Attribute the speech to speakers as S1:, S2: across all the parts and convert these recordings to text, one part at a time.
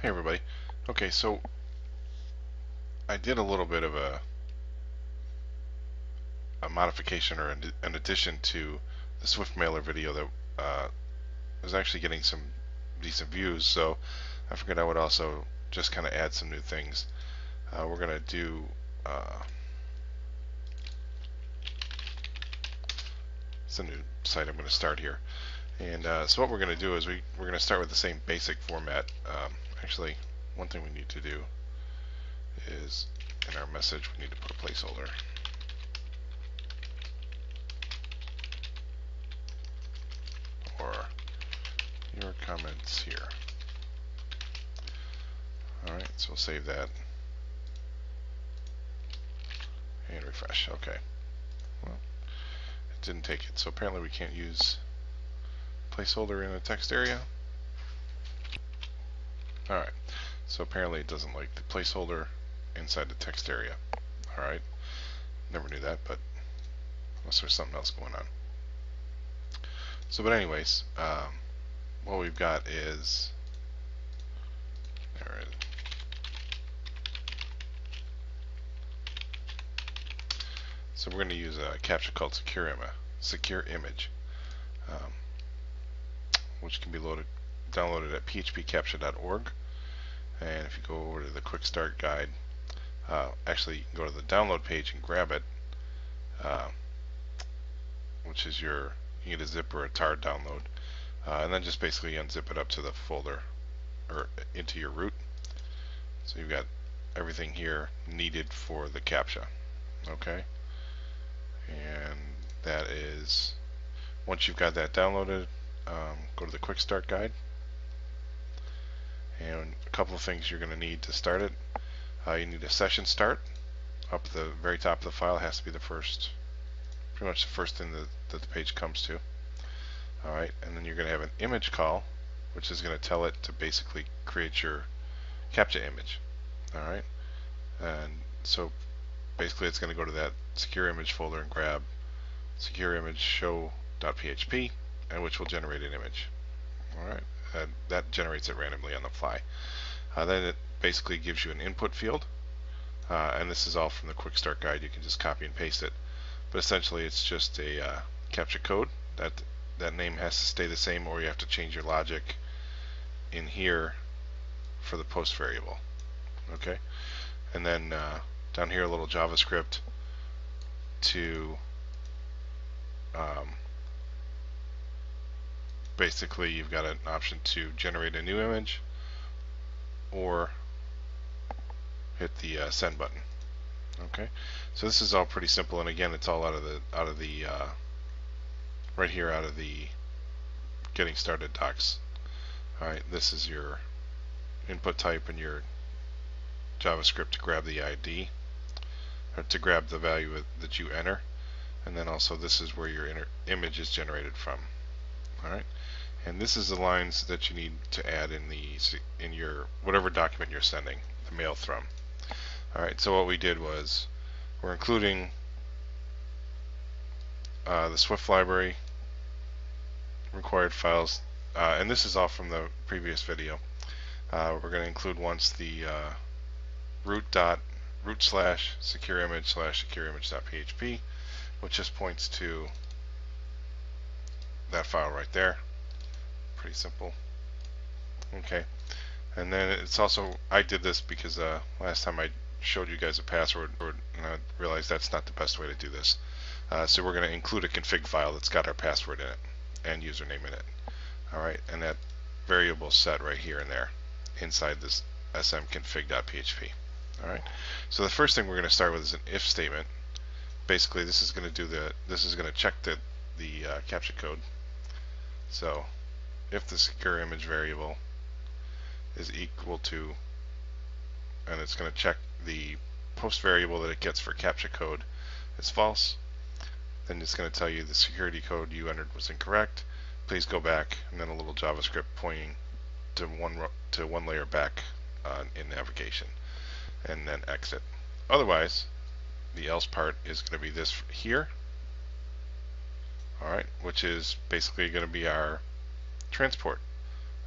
S1: Hey everybody. Okay, so I did a little bit of a modification or an addition to the Swiftmailer video that was actually getting some decent views, so I figured I would also just kind of add some new things. We're going to do it's a new site I'm going to start here. And so what we're going to do is we're going to start with the same basic format. Actually, one thing we need to do is in our message we need to put a placeholder. Or your comments here. Alright, so we'll save that and refresh. Okay. Well, it didn't take it, so apparently we can't use placeholder in a text area. Alright, so apparently it doesn't like the placeholder inside the text area. Alright, never knew that, but unless there's something else going on. So, but anyways, what we've got is, there it is. So we're going to use a captcha called secure image, which can be downloaded at phpcaptcha.org. And if you go over to the quick start guide, actually you can go to the download page and grab it, which is you can get a zip or a tar download, and then just basically unzip it up to the folder or into your root. So you've got everything here needed for the captcha. Okay, and that is, once you've got that downloaded, go to the quick start guide, and a couple of things you're going to need to start it. You need a session start up at the very top of the file. It has to be the first, pretty much the first thing that the page comes to. Alright, and then you're going to have an image call, which is going to tell it to basically create your captcha image. Alright, and so basically it's going to go to that secure image folder and grab secure image show.php, and which will generate an image. Alright, and that generates it randomly on the fly. Then it basically gives you an input field, and this is all from the quick start guide. You can just copy and paste it, but essentially it's just a captcha code. That name has to stay the same, or you have to change your logic in here for the post variable. Okay, and then down here a little JavaScript to basically you've got an option to generate a new image or hit the send button. Okay, so this is all pretty simple, and again it's all out of the right here out of the getting started docs. Alright, this is your input type and your JavaScript to grab the ID, or to grab the value that you enter, and then also this is where your image is generated from. Alright, and this is the lines that you need to add in your whatever document you're sending the mail from. Alright, so what we did was we're including the Swift library required files, and this is all from the previous video. We're going to include once the root/secureimage/secureimage.php, which just points to that file right there. Pretty simple. Okay, and then it's also, I did this because last time I showed you guys a password and I realized that's not the best way to do this. So we're going to include a config file that's got our password in it and username in it. Alright, and that variable set right here and there inside this smconfig.php. Alright, so the first thing we're going to start with is an if statement. Basically this is going to check the captcha code. So if the secure image variable is equal to, and it's going to check the post variable that it gets for captcha code is false, then it's going to tell you the security code you entered was incorrect. Please go back, and then a little JavaScript pointing to one layer back in navigation, and then exit. Otherwise, the else part is going to be this here. Alright, which is basically going to be our transport.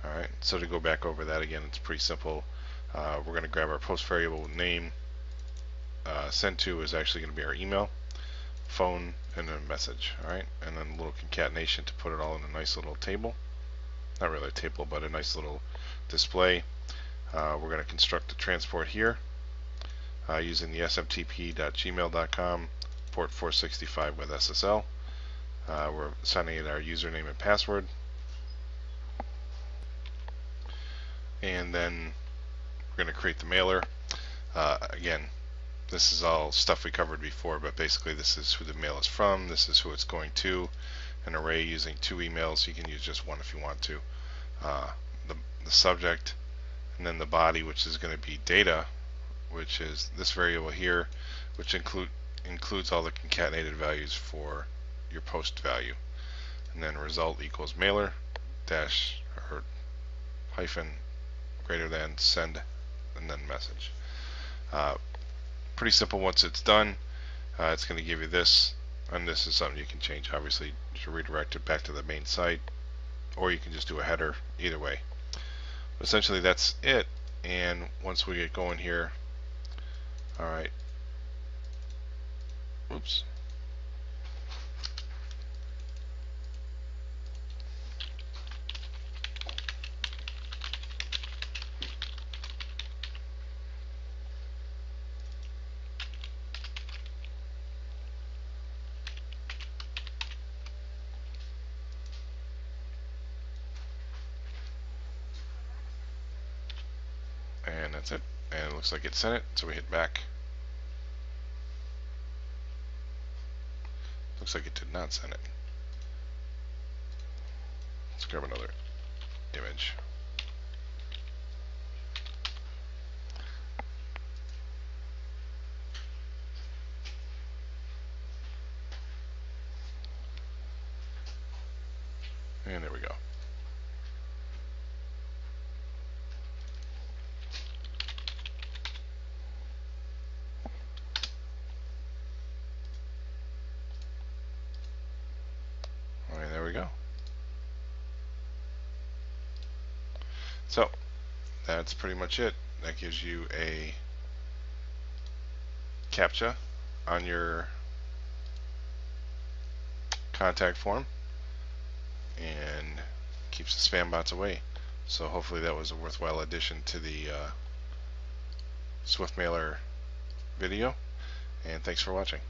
S1: Alright, so to go back over that again, it's pretty simple. We're going to grab our post variable name. Send to is actually going to be our email, phone, and then message. Alright, and then a little concatenation to put it all in a nice little table. Not really a table, but a nice little display. We're going to construct the transport here using the smtp.gmail.com port 465 with SSL. We're assigning it our username and password. And then we're going to create the mailer. Again, this is all stuff we covered before, but basically this is who the mail is from, this is who it's going to. An array using 2 emails. You can use just one if you want to. The subject, and then the body, which is going to be data, which is this variable here, which includes all the concatenated values for your post value. And then result equals mailer dash or hyphen greater than send and then message. Pretty simple. Once it's done, it's going to give you this, and this is something you can change obviously to redirect it back to the main site, or you can just do a header. Either way, essentially that's it. And once we get going here, alright, oops, and that's it. And it looks like it sent it, so we hit back. Looks like it did not send it. Let's grab another image. And there we go. Alright, there we go. So that's pretty much it. That gives you a captcha on your contact form and keeps the spam bots away. So hopefully that was a worthwhile addition to the Swiftmailer video, and thanks for watching.